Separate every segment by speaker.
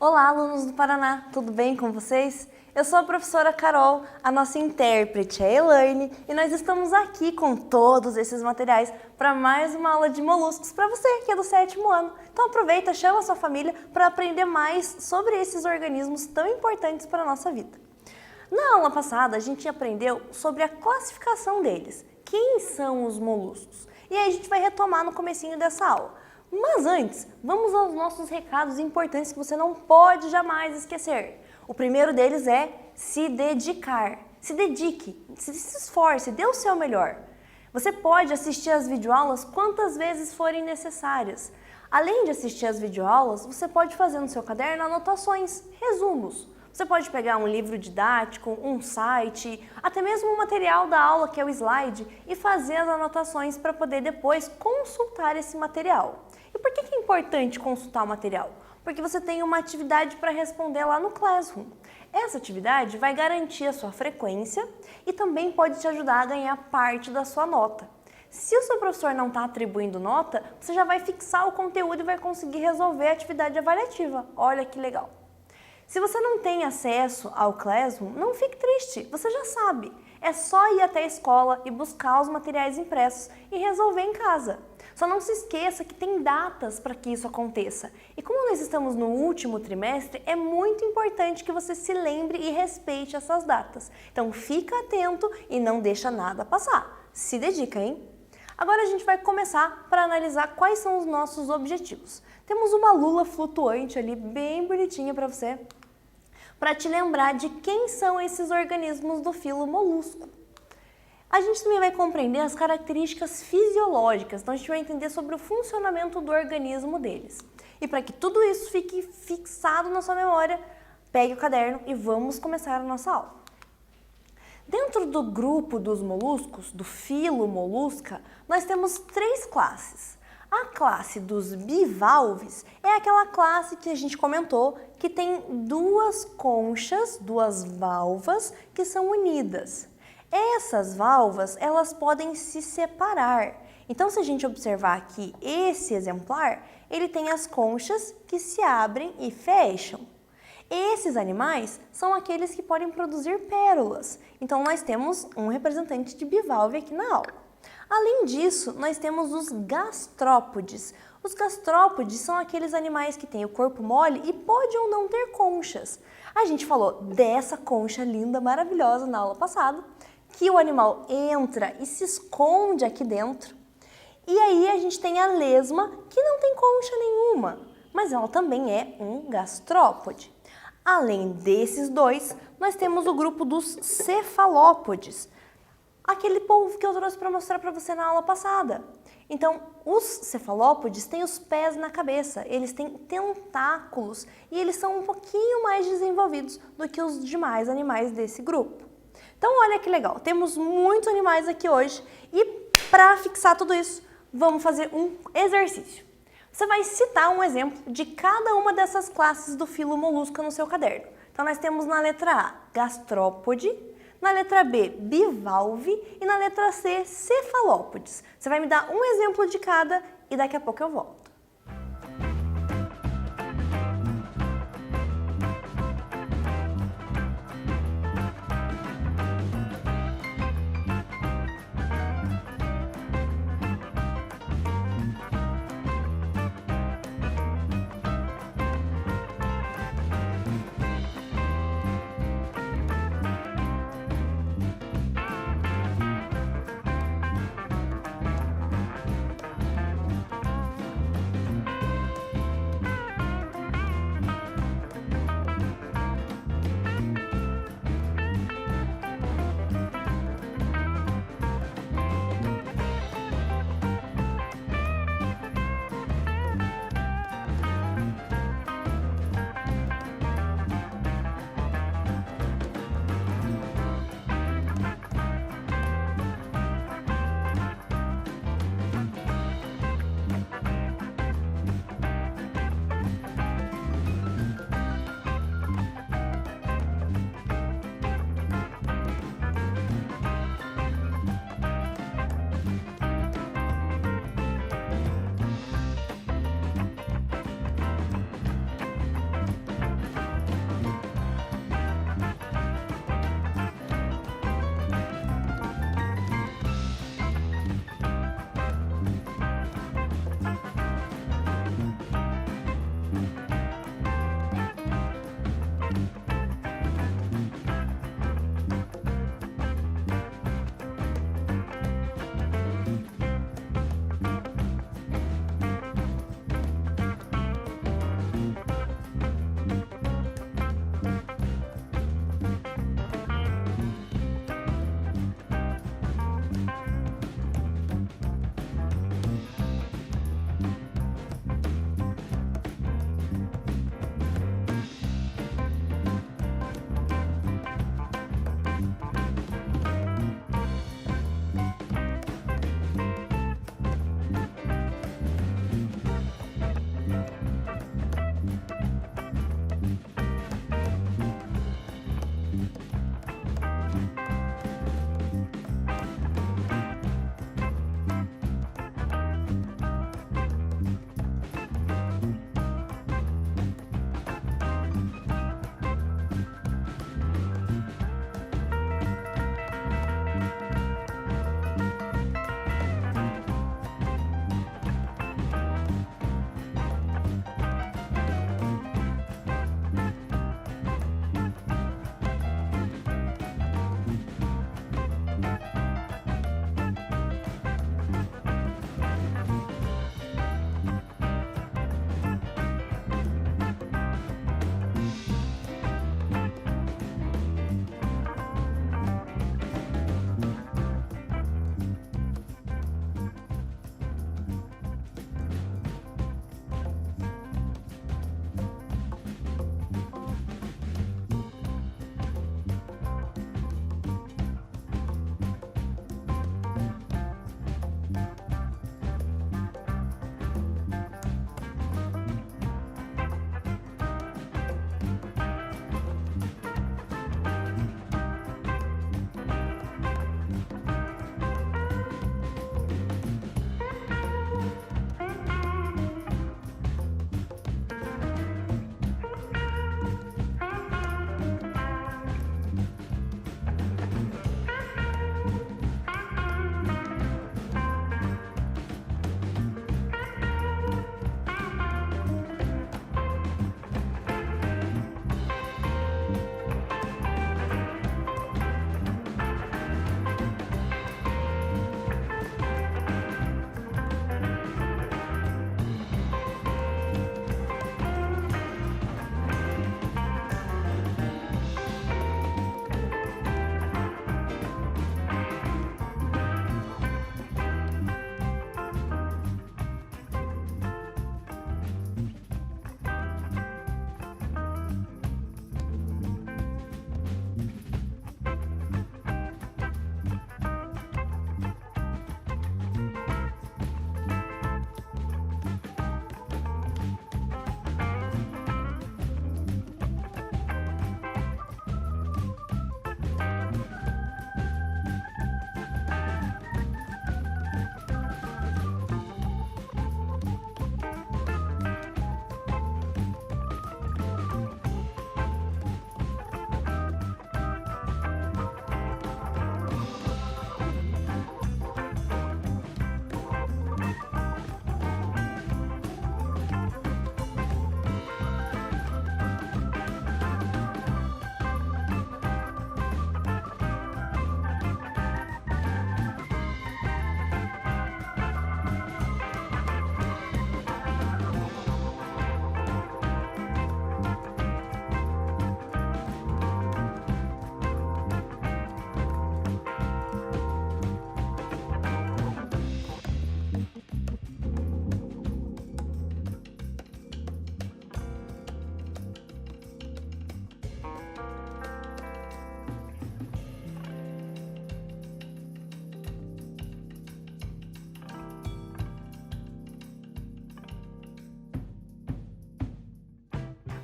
Speaker 1: Olá, alunos do Paraná, tudo bem com vocês? Eu sou a professora Carol, a nossa intérprete é a Elaine e nós estamos aqui com todos esses materiais para mais uma aula de moluscos para você que é do 7º ano. Então aproveita, chama a sua família para aprender mais sobre esses organismos tão importantes para a nossa vida. Na aula passada a gente aprendeu sobre a classificação deles, quem são os moluscos, e aí a gente vai retomar no comecinho dessa aula. Mas antes, vamos aos nossos recados importantes que você não pode jamais esquecer. O primeiro deles é se dedicar. Se dedique, se esforce, dê o seu melhor. Você pode assistir às videoaulas quantas vezes forem necessárias. Além de assistir às videoaulas, você pode fazer no seu caderno anotações, resumos. Você pode pegar um livro didático, um site, até mesmo o material da aula, que é o slide, e fazer as anotações para poder depois consultar esse material. E por que é importante consultar o material? Porque você tem uma atividade para responder lá no Classroom. Essa atividade vai garantir a sua frequência e também pode te ajudar a ganhar parte da sua nota. Se o seu professor não está atribuindo nota, você já vai fixar o conteúdo e vai conseguir resolver a atividade avaliativa. Olha que legal! Se você não tem acesso ao Classroom, não fique triste, você já sabe. É só ir até a escola e buscar os materiais impressos e resolver em casa. Só não se esqueça que tem datas para que isso aconteça. E como nós estamos no último trimestre, é muito importante que você se lembre e respeite essas datas. Então fica atento e não deixa nada passar. Se dedica, hein? Agora a gente vai começar para analisar quais são os nossos objetivos. Temos uma lula flutuante ali, bem bonitinha para você, para te lembrar de quem são esses organismos do filo molusco. A gente também vai compreender as características fisiológicas, então a gente vai entender sobre o funcionamento do organismo deles. E para que tudo isso fique fixado na sua memória, pegue o caderno e vamos começar a nossa aula. Dentro do grupo dos moluscos, do filo Mollusca, nós temos 3 classes. A classe dos bivalves é aquela classe que a gente comentou que tem 2 conchas, 2 valvas que são unidas. Essas valvas, elas podem se separar. Então, se a gente observar aqui esse exemplar, ele tem as conchas que se abrem e fecham. Esses animais são aqueles que podem produzir pérolas. Então, nós temos um representante de bivalve aqui na aula. Além disso, nós temos os gastrópodes. Os gastrópodes são aqueles animais que têm o corpo mole e podem ou não ter conchas. A gente falou dessa concha linda, maravilhosa na aula passada, que o animal entra e se esconde aqui dentro. E aí a gente tem a lesma, que não tem concha nenhuma, mas ela também é um gastrópode. Além desses 2, nós temos o grupo dos cefalópodes, aquele polvo que eu trouxe para mostrar para você na aula passada. Então, os cefalópodes têm os pés na cabeça, eles têm tentáculos e eles são um pouquinho mais desenvolvidos do que os demais animais desse grupo. Então, olha que legal, temos muitos animais aqui hoje e para fixar tudo isso, vamos fazer um exercício. Você vai citar um exemplo de cada uma dessas classes do filo Mollusca no seu caderno. Então, nós temos na letra A, gastrópode, na letra B, bivalve e na letra C, cefalópodes. Você vai me dar um exemplo de cada e daqui a pouco eu volto.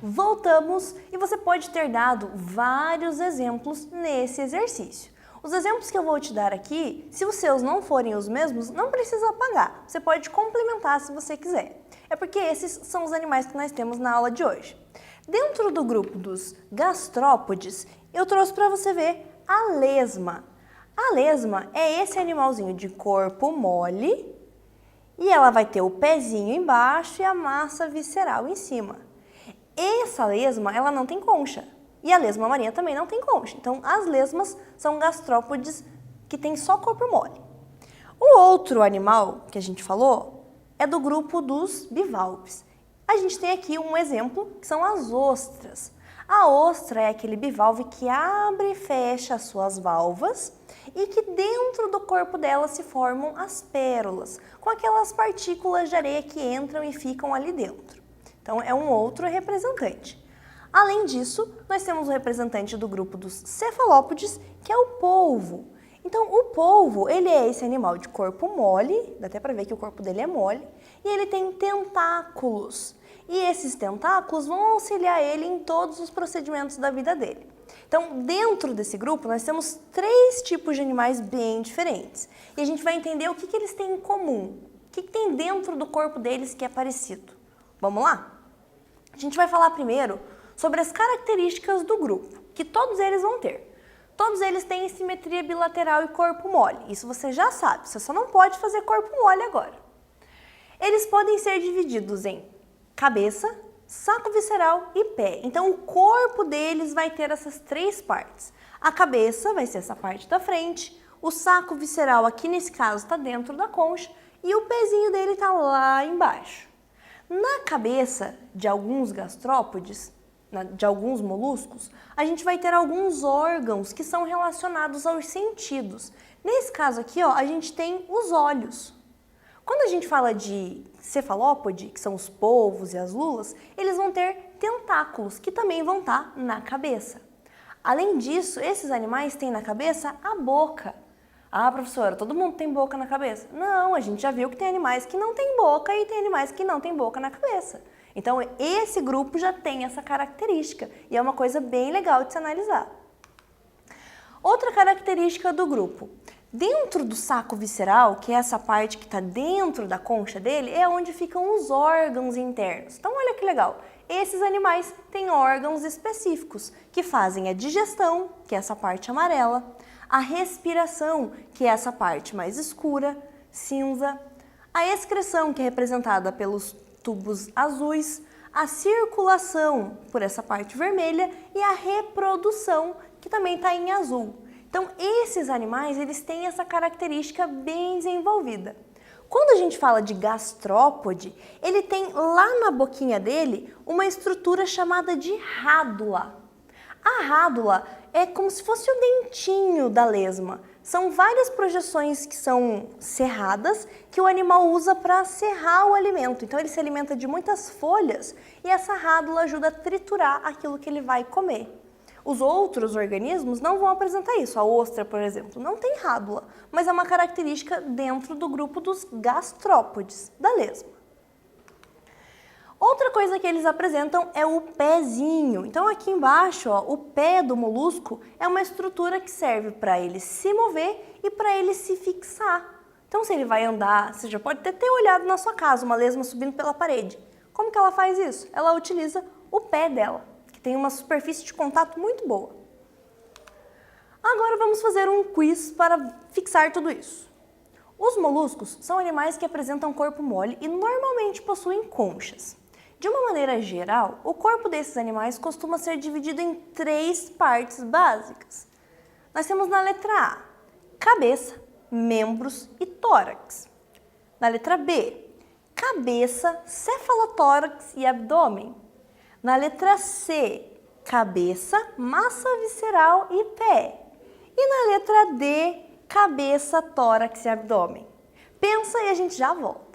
Speaker 1: Voltamos e você pode ter dado vários exemplos nesse exercício. Os exemplos que eu vou te dar aqui, se os seus não forem os mesmos, não precisa apagar. Você pode complementar se você quiser. É porque esses são os animais que nós temos na aula de hoje. Dentro do grupo dos gastrópodes, eu trouxe para você ver a lesma. A lesma é esse animalzinho de corpo mole e ela vai ter o pezinho embaixo e a massa visceral em cima. Essa lesma, ela não tem concha. E a lesma marinha também não tem concha. Então, as lesmas são gastrópodes que têm só corpo mole. O outro animal que a gente falou é do grupo dos bivalves. A gente tem aqui um exemplo, que são as ostras. A ostra é aquele bivalve que abre e fecha as suas valvas e que dentro do corpo dela se formam as pérolas, com aquelas partículas de areia que entram e ficam ali dentro. Então, é um outro representante. Além disso, nós temos o representante do grupo dos cefalópodes, que é o polvo. Então, o polvo, ele é esse animal de corpo mole, dá até para ver que o corpo dele é mole, e ele tem tentáculos. E esses tentáculos vão auxiliar ele em todos os procedimentos da vida dele. Então, dentro desse grupo, nós temos 3 tipos de animais bem diferentes. E a gente vai entender o que eles têm em comum, o que tem dentro do corpo deles que é parecido. Vamos lá? A gente vai falar primeiro sobre as características do grupo, que todos eles vão ter. Todos eles têm simetria bilateral e corpo mole. Isso você já sabe, você só não pode fazer corpo mole agora. Eles podem ser divididos em cabeça, saco visceral e pé. Então, o corpo deles vai ter essas 3 partes. A cabeça vai ser essa parte da frente, o saco visceral aqui nesse caso está dentro da concha e o pezinho dele está lá embaixo. Na cabeça de alguns gastrópodes, de alguns moluscos, a gente vai ter alguns órgãos que são relacionados aos sentidos. Nesse caso aqui, ó, a gente tem os olhos. Quando a gente fala de cefalópode, que são os polvos e as lulas, eles vão ter tentáculos, que também vão estar na cabeça. Além disso, esses animais têm na cabeça a boca. Ah, professora, todo mundo tem boca na cabeça? Não, a gente já viu que tem animais que não têm boca e tem animais que não têm boca na cabeça. Então, esse grupo já tem essa característica e é uma coisa bem legal de se analisar. Outra característica do grupo. Dentro do saco visceral, que é essa parte que está dentro da concha dele, é onde ficam os órgãos internos. Então, olha que legal. Esses animais têm órgãos específicos que fazem a digestão, que é essa parte amarela, a respiração, que é essa parte mais escura, cinza, a excreção, que é representada pelos tubos azuis, a circulação, por essa parte vermelha, e a reprodução, que também está em azul. Então, esses animais, eles têm essa característica bem desenvolvida. Quando a gente fala de gastrópode, ele tem lá na boquinha dele uma estrutura chamada de rádula. A rádula é como se fosse o dentinho da lesma. São várias projeções que são serradas que o animal usa para serrar o alimento. Então ele se alimenta de muitas folhas e essa rádula ajuda a triturar aquilo que ele vai comer. Os outros organismos não vão apresentar isso. A ostra, por exemplo, não tem rádula, mas é uma característica dentro do grupo dos gastrópodes, da lesma. Outra coisa que eles apresentam é o pezinho. Então aqui embaixo, ó, o pé do molusco é uma estrutura que serve para ele se mover e para ele se fixar. Então se ele vai andar, você já pode até ter olhado na sua casa uma lesma subindo pela parede. Como que ela faz isso? Ela utiliza o pé dela, que tem uma superfície de contato muito boa. Agora vamos fazer um quiz para fixar tudo isso. Os moluscos são animais que apresentam corpo mole e normalmente possuem conchas. De uma maneira geral, o corpo desses animais costuma ser dividido em 3 partes básicas. Nós temos na letra A, cabeça, membros e tórax. Na letra B, cabeça, cefalotórax e abdômen. Na letra C, cabeça, massa visceral e pé. E na letra D, cabeça, tórax e abdômen. Pensa e a gente já volta.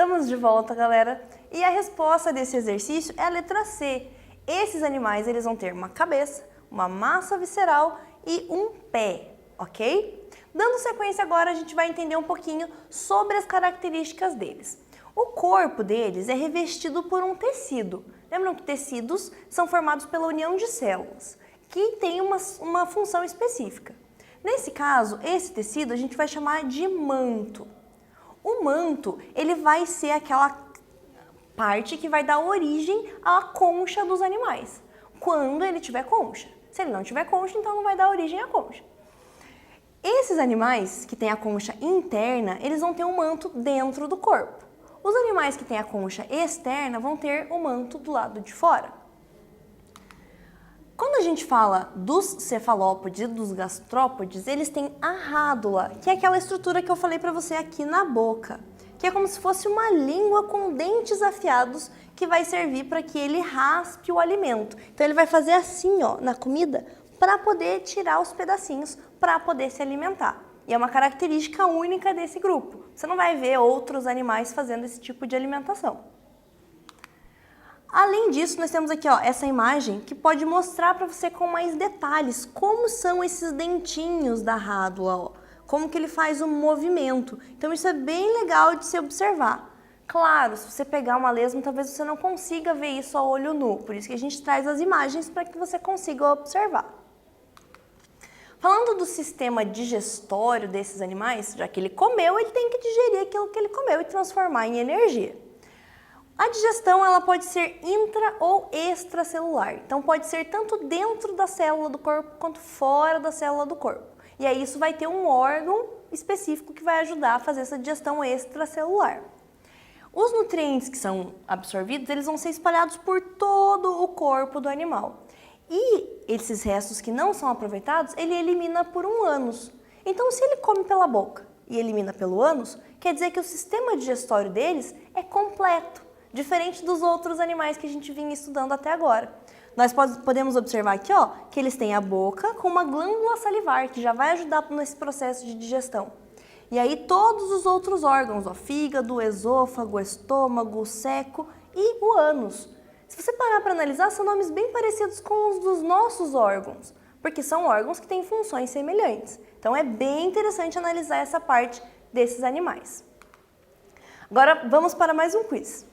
Speaker 1: Estamos de volta, galera. E a resposta desse exercício é a letra C. Esses animais eles vão ter uma cabeça, uma massa visceral e um pé, ok? Dando sequência agora, a gente vai entender um pouquinho sobre as características deles. O corpo deles é revestido por um tecido. Lembram que tecidos são formados pela união de células, que tem uma função específica. Nesse caso, esse tecido a gente vai chamar de manto. O manto, ele vai ser aquela parte que vai dar origem à concha dos animais, quando ele tiver concha. Se ele não tiver concha, então não vai dar origem à concha. Esses animais que têm a concha interna, eles vão ter um manto dentro do corpo. Os animais que têm a concha externa vão ter o manto do lado de fora. Quando a gente fala dos cefalópodes e dos gastrópodes, eles têm a rádula, que é aquela estrutura que eu falei para você aqui na boca, que é como se fosse uma língua com dentes afiados que vai servir para que ele raspe o alimento. Então ele vai fazer assim, ó, na comida, para poder tirar os pedacinhos, para poder se alimentar. E é uma característica única desse grupo. Você não vai ver outros animais fazendo esse tipo de alimentação. Além disso, nós temos aqui, ó, essa imagem que pode mostrar para você com mais detalhes como são esses dentinhos da rádula, ó, como que ele faz o movimento. Então isso é bem legal de se observar. Claro, se você pegar uma lesma, talvez você não consiga ver isso a olho nu, por isso que a gente traz as imagens para que você consiga observar. Falando do sistema digestório desses animais, já que ele comeu, ele tem que digerir aquilo que ele comeu e transformar em energia. A digestão ela pode ser intra ou extracelular, então pode ser tanto dentro da célula do corpo quanto fora da célula do corpo. E aí isso vai ter um órgão específico que vai ajudar a fazer essa digestão extracelular. Os nutrientes que são absorvidos, eles vão ser espalhados por todo o corpo do animal. E esses restos que não são aproveitados, ele elimina por um ânus. Então, se ele come pela boca e elimina pelo ânus, quer dizer que o sistema digestório deles é completo, diferente dos outros animais que a gente vinha estudando até agora. Nós podemos observar aqui, ó, que eles têm a boca com uma glândula salivar, que já vai ajudar nesse processo de digestão. E aí todos os outros órgãos, ó, fígado, esôfago, estômago, seco e o ânus. Se você parar para analisar, são nomes bem parecidos com os dos nossos órgãos, porque são órgãos que têm funções semelhantes. Então é bem interessante analisar essa parte desses animais. Agora vamos para mais um quiz.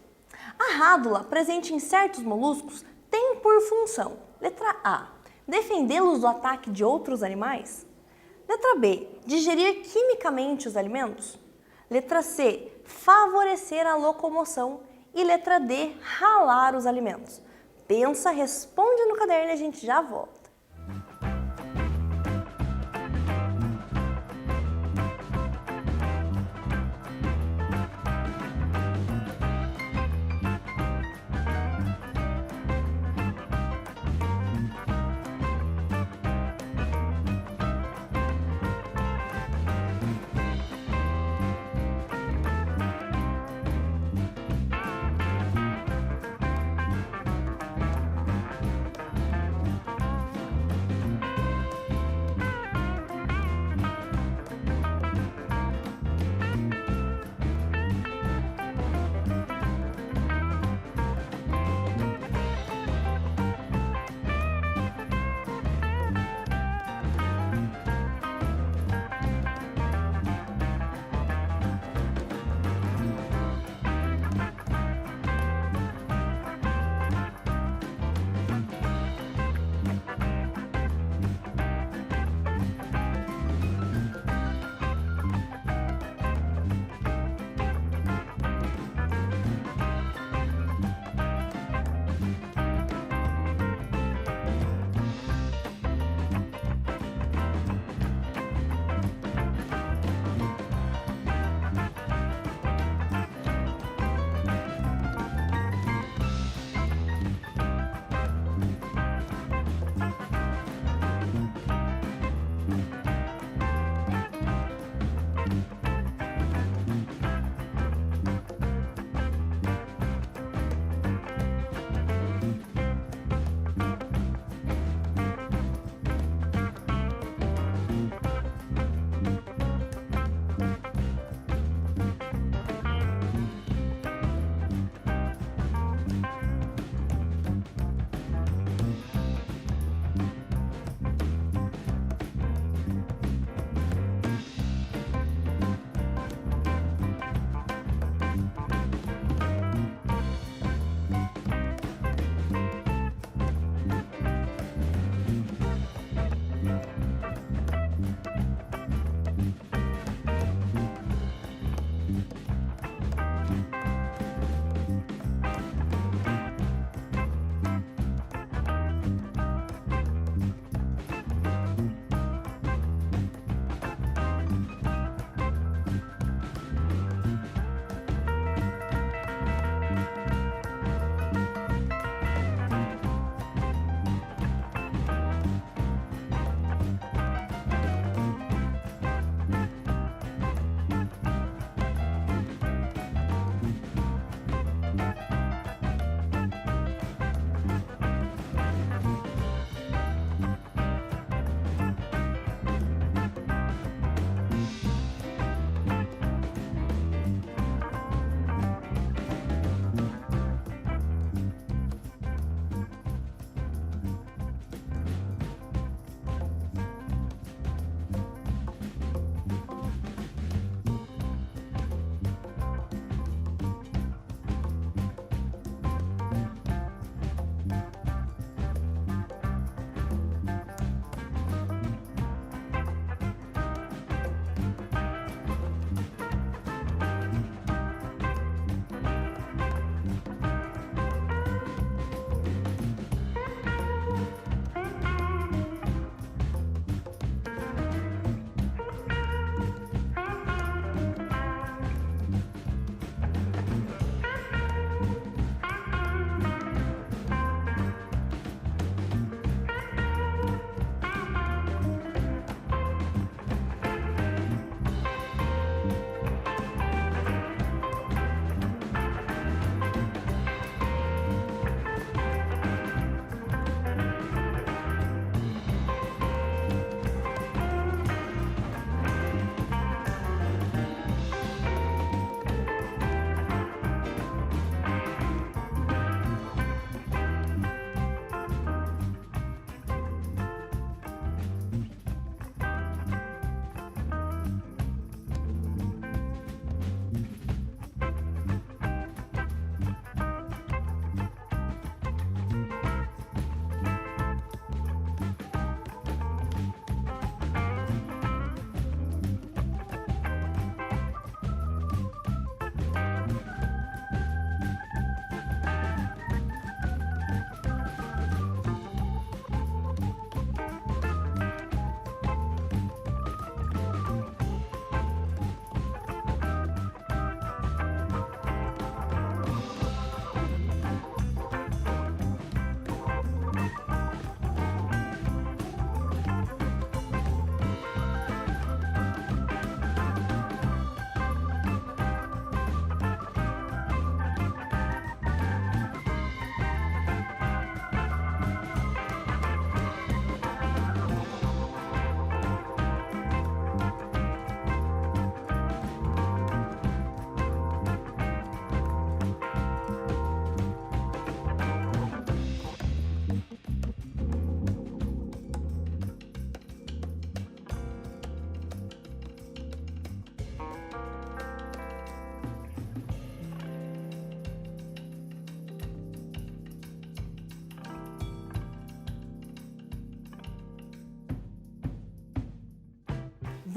Speaker 1: A rádula, presente em certos moluscos, tem por função, letra A, defendê-los do ataque de outros animais? Letra B, digerir quimicamente os alimentos? Letra C, favorecer a locomoção? E letra D, ralar os alimentos. Pensa, responde no caderno e a gente já volta.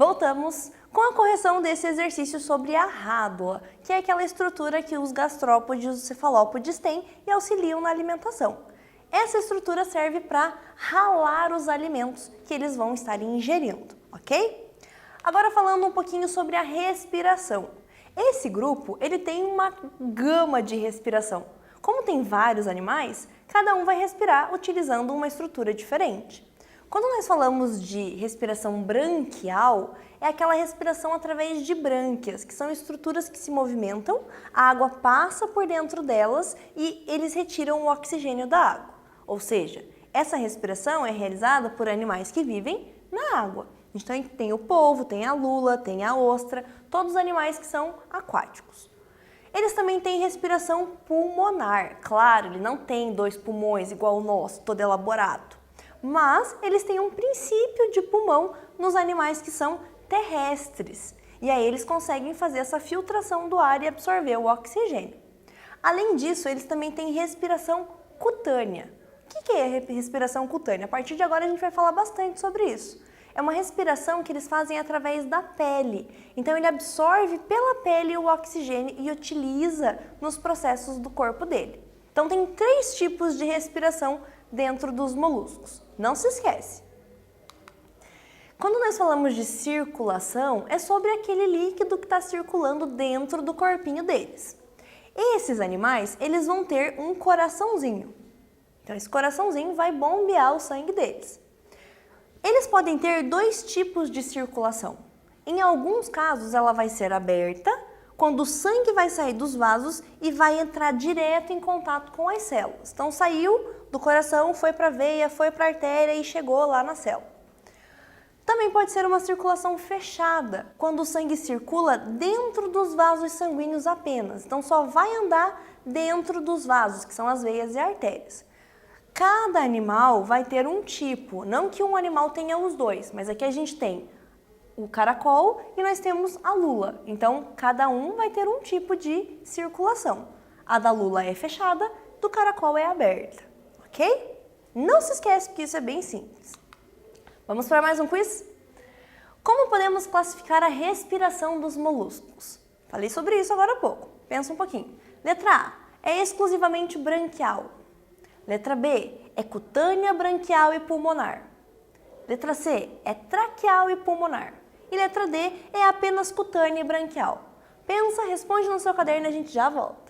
Speaker 1: Voltamos com a correção desse exercício sobre a rádula, que é aquela estrutura que os gastrópodes e os cefalópodes têm e auxiliam na alimentação. Essa estrutura serve para ralar os alimentos que eles vão estar ingerindo, ok? Agora falando um pouquinho sobre a respiração. Esse grupo, ele tem uma gama de respiração. Como tem vários animais, cada um vai respirar utilizando uma estrutura diferente. Quando nós falamos de respiração branquial, é aquela respiração através de brânquias, que são estruturas que se movimentam, a água passa por dentro delas e eles retiram o oxigênio da água. Ou seja, essa respiração é realizada por animais que vivem na água. Então tem o polvo, tem a lula, tem a ostra, todos os animais que são aquáticos. Eles também têm respiração pulmonar. Claro, ele não tem 2 pulmões igual o nosso, todo elaborado. Mas eles têm um princípio de pulmão nos animais que são terrestres. E aí eles conseguem fazer essa filtração do ar e absorver o oxigênio. Além disso, eles também têm respiração cutânea. O que é respiração cutânea? A partir de agora a gente vai falar bastante sobre isso. É uma respiração que eles fazem através da pele. Então ele absorve pela pele o oxigênio e utiliza nos processos do corpo dele. Então tem 3 tipos de respiração dentro dos moluscos. Não se esquece. Quando nós falamos de circulação, é sobre aquele líquido que está circulando dentro do corpinho deles. Esses animais, eles vão ter um coraçãozinho. Então esse coraçãozinho vai bombear o sangue deles. Eles podem ter 2 tipos de circulação. Em alguns casos, ela vai ser aberta, quando o sangue vai sair dos vasos e vai entrar direto em contato com as células. Então saiu do coração, foi para a veia, foi para a artéria e chegou lá na célula. Também pode ser uma circulação fechada, quando o sangue circula dentro dos vasos sanguíneos apenas. Então só vai andar dentro dos vasos, que são as veias e artérias. Cada animal vai ter um tipo, não que um animal tenha os 2, mas aqui a gente tem o caracol e nós temos a lula. Então, cada um vai ter um tipo de circulação. A da lula é fechada, do caracol é aberta, ok? Não se esquece que isso é bem simples. Vamos para mais um quiz? Como podemos classificar a respiração dos moluscos? Falei sobre isso agora há pouco. Pensa um pouquinho. Letra A é exclusivamente branquial. Letra B é cutânea, branquial e pulmonar. Letra C é traqueal e pulmonar. E letra D é apenas cutânea e branquial. Pensa, responde no seu caderno e a gente já volta.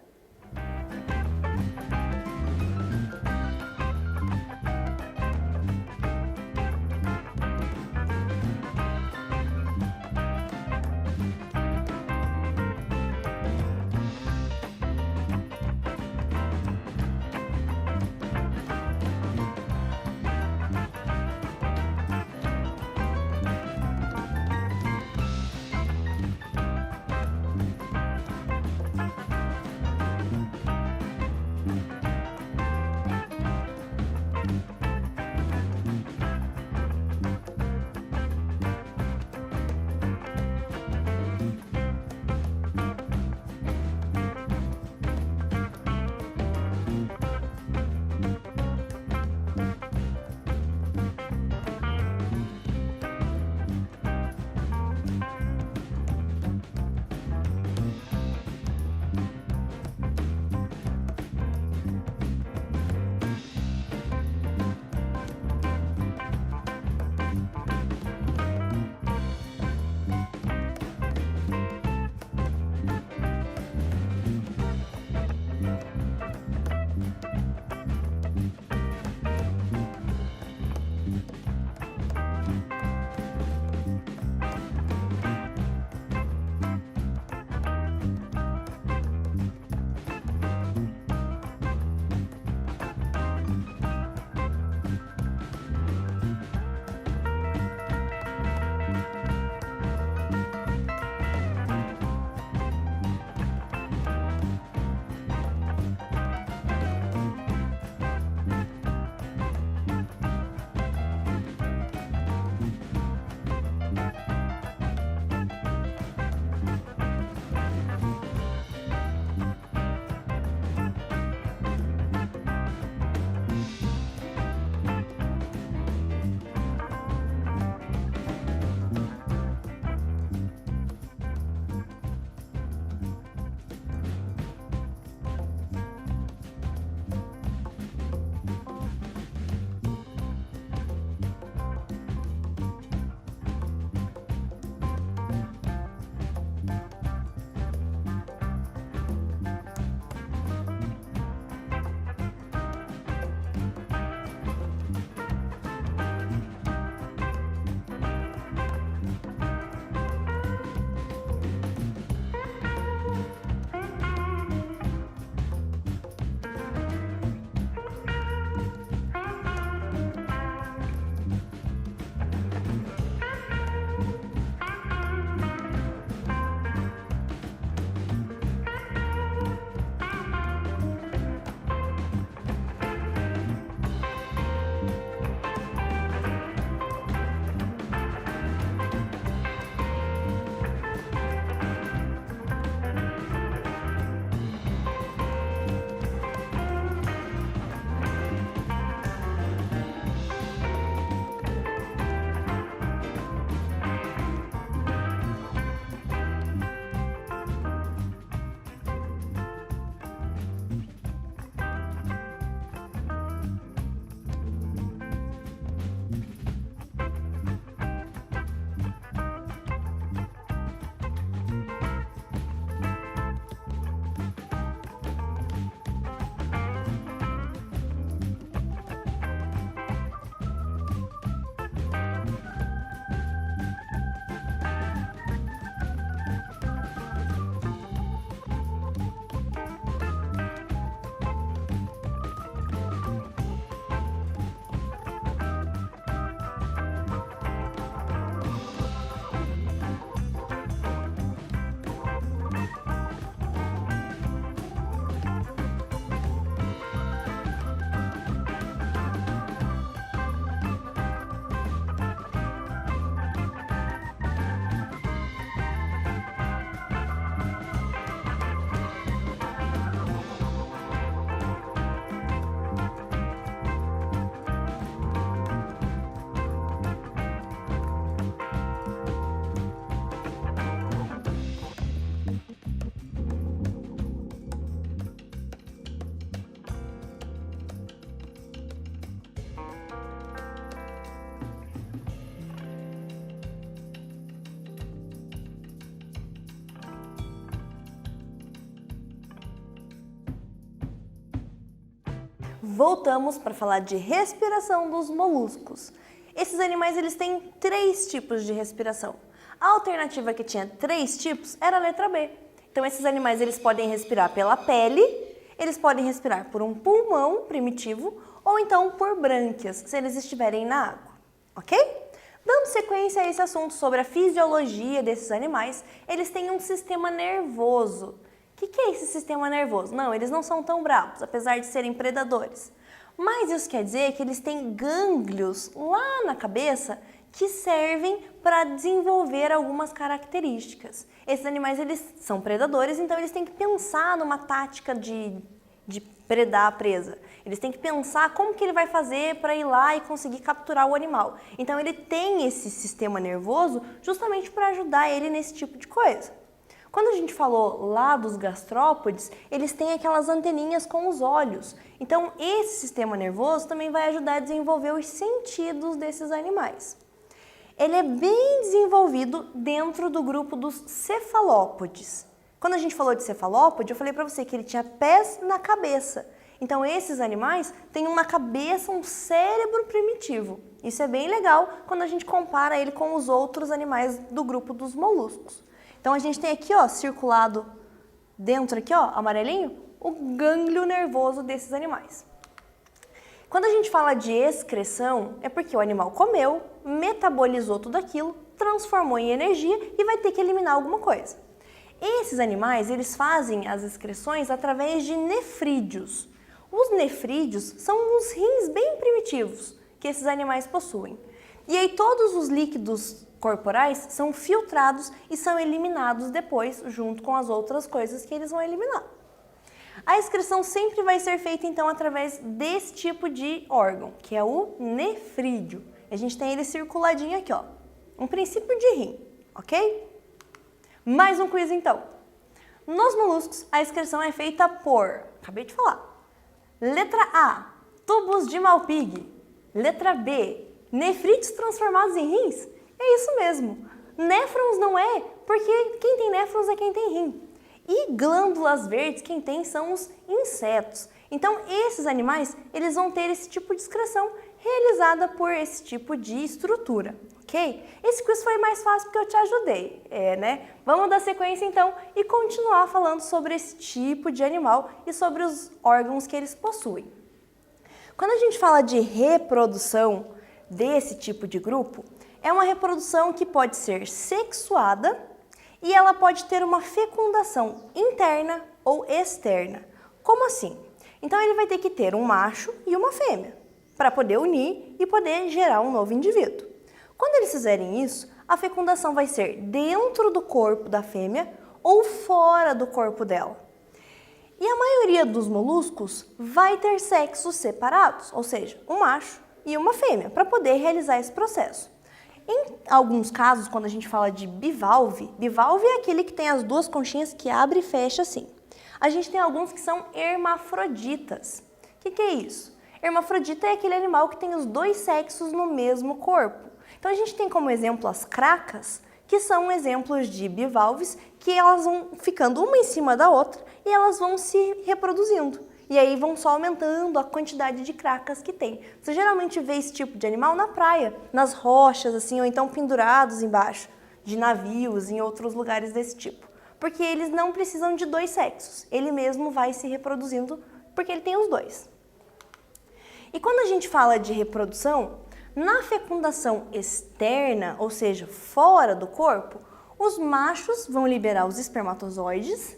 Speaker 1: Voltamos para falar de respiração dos moluscos. Esses animais eles têm 3 tipos de respiração. A alternativa que tinha 3 tipos era a letra B. Então esses animais eles podem respirar pela pele, eles podem respirar por um pulmão primitivo ou então por brânquias, se eles estiverem na água, ok? Dando sequência a esse assunto sobre a fisiologia desses animais, eles têm um sistema nervoso. O que é esse sistema nervoso? Não, eles não são tão bravos, apesar de serem predadores. Mas isso quer dizer que eles têm gânglios lá na cabeça que servem para desenvolver algumas características. Esses animais eles são predadores, então eles têm que pensar numa tática de predar a presa. Eles têm que pensar como que ele vai fazer para ir lá e conseguir capturar o animal. Então ele tem esse sistema nervoso justamente para ajudar ele nesse tipo de coisa. Quando a gente falou lá dos gastrópodes, eles têm aquelas anteninhas com os olhos. Então esse sistema nervoso também vai ajudar a desenvolver os sentidos desses animais. Ele é bem desenvolvido dentro do grupo dos cefalópodes. Quando a gente falou de cefalópode, eu falei para você que ele tinha pés na cabeça. Então esses animais têm uma cabeça, um cérebro primitivo. Isso é bem legal quando a gente compara ele com os outros animais do grupo dos moluscos. Então a gente tem aqui, ó, circulado dentro aqui, ó, amarelinho, o gânglio nervoso desses animais. Quando a gente fala de excreção, é porque o animal comeu, metabolizou tudo aquilo, transformou em energia e vai ter que eliminar alguma coisa. Esses animais, eles fazem as excreções através de nefrídeos. Os nefrídeos são os rins bem primitivos que esses animais possuem. E aí todos os líquidos corporais são filtrados e são eliminados depois, junto com as outras coisas que eles vão eliminar. A excreção sempre vai ser feita, então, através desse tipo de órgão, que é o nefrídeo. A gente tem ele circuladinho aqui, ó. Um princípio de rim, ok? Mais um quiz, então. Nos moluscos, a excreção é feita por, acabei de falar, letra A, tubos de Malpighi. Letra B, nefrídeos transformados em rins. É isso mesmo. Néfrons não é, porque quem tem néfrons é quem tem rim. E glândulas verdes, quem tem são os insetos. Então, esses animais, eles vão ter esse tipo de excreção realizada por esse tipo de estrutura, ok? Esse quiz foi mais fácil porque eu te ajudei, né? Vamos dar sequência, então, e continuar falando sobre esse tipo de animal e sobre os órgãos que eles possuem. Quando a gente fala de reprodução desse tipo de grupo, é uma reprodução que pode ser sexuada e ela pode ter uma fecundação interna ou externa. Como assim? Então ele vai ter que ter um macho e uma fêmea para poder unir e poder gerar um novo indivíduo. Quando eles fizerem isso, a fecundação vai ser dentro do corpo da fêmea ou fora do corpo dela. E a maioria dos moluscos vai ter sexos separados, ou seja, um macho e uma fêmea, para poder realizar esse processo. Em alguns casos, quando a gente fala de bivalve, bivalve é aquele que tem as duas conchinhas que abre e fecha assim. A gente tem alguns que são hermafroditas. O que é isso? Hermafrodita é aquele animal que tem os dois sexos no mesmo corpo. Então a gente tem como exemplo as cracas, que são exemplos de bivalves que elas vão ficando uma em cima da outra e elas vão se reproduzindo. E aí vão só aumentando a quantidade de cracas que tem. Você geralmente vê esse tipo de animal na praia, nas rochas, assim, ou então pendurados embaixo de navios, em outros lugares desse tipo. Porque eles não precisam de dois sexos. Ele mesmo vai se reproduzindo porque ele tem os dois. E quando a gente fala de reprodução, na fecundação externa, ou seja, fora do corpo, os machos vão liberar os espermatozoides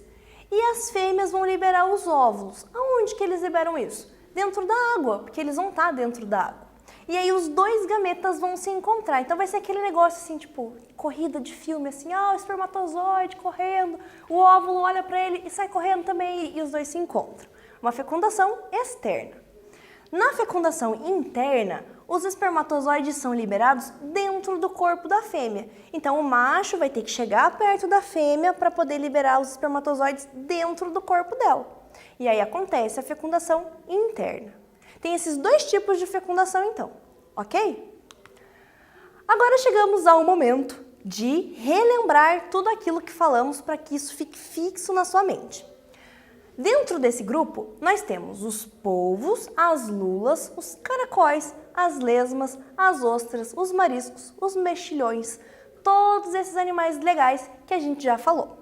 Speaker 1: e as fêmeas vão liberar os óvulos. Aonde que eles liberam isso? Dentro da água, porque eles vão estar dentro da água. E aí os dois gametas vão se encontrar. Então vai ser aquele negócio assim, tipo, corrida de filme, assim, o espermatozoide correndo, o óvulo olha para ele e sai correndo também e os dois se encontram. Uma fecundação externa. Na fecundação interna, os espermatozoides são liberados dentro do corpo da fêmea. Então, o macho vai ter que chegar perto da fêmea para poder liberar os espermatozoides dentro do corpo dela. E aí acontece a fecundação interna. Tem esses dois tipos de fecundação, então, ok? Agora chegamos ao momento de relembrar tudo aquilo que falamos para que isso fique fixo na sua mente. Dentro desse grupo, nós temos os polvos, as lulas, os caracóis, as lesmas, as ostras, os mariscos, os mexilhões, todos esses animais legais que a gente já falou,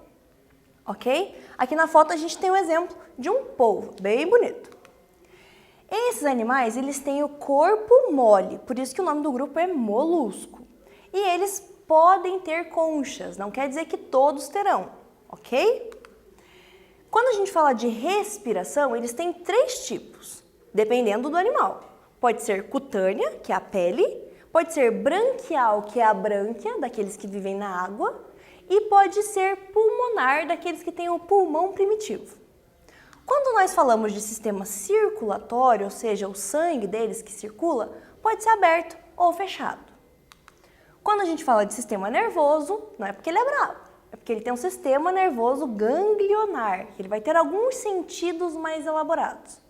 Speaker 1: ok? Aqui na foto a gente tem um exemplo de um polvo, bem bonito. Esses animais, eles têm o corpo mole, por isso que o nome do grupo é molusco. E eles podem ter conchas, não quer dizer que todos terão, ok? Quando a gente fala de respiração, eles têm 3 tipos, dependendo do animal. Pode ser cutânea, que é a pele, pode ser branquial, que é a brânquia, daqueles que vivem na água, e pode ser pulmonar, daqueles que têm o pulmão primitivo. Quando nós falamos de sistema circulatório, ou seja, o sangue deles que circula, pode ser aberto ou fechado. Quando a gente fala de sistema nervoso, não é porque ele é bravo, é porque ele tem um sistema nervoso ganglionar, ele vai ter alguns sentidos mais elaborados.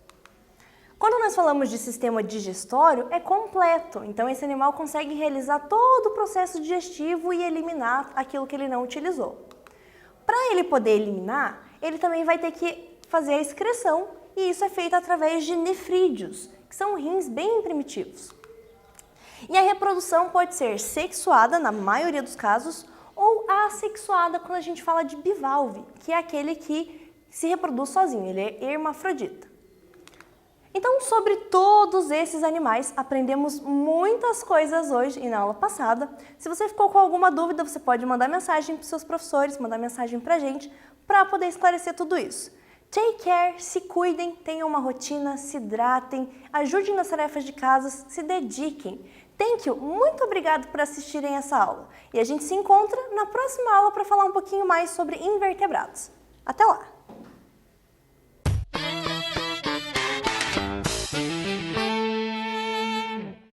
Speaker 1: Quando nós falamos de sistema digestório, é completo, então esse animal consegue realizar todo o processo digestivo e eliminar aquilo que ele não utilizou. Para ele poder eliminar, ele também vai ter que fazer a excreção, e isso é feito através de nefrídeos, que são rins bem primitivos. E a reprodução pode ser sexuada, na maioria dos casos, ou assexuada quando a gente fala de bivalve, que é aquele que se reproduz sozinho, ele é hermafrodita. Então, sobre todos esses animais, aprendemos muitas coisas hoje e na aula passada. Se você ficou com alguma dúvida, você pode mandar mensagem para os seus professores, mandar mensagem para a gente, para poder esclarecer tudo isso. Take care, se cuidem, tenham uma rotina, se hidratem, ajudem nas tarefas de casa, se dediquem. Thank you, muito obrigado por assistirem essa aula. E a gente se encontra na próxima aula para falar um pouquinho mais sobre invertebrados. Até lá!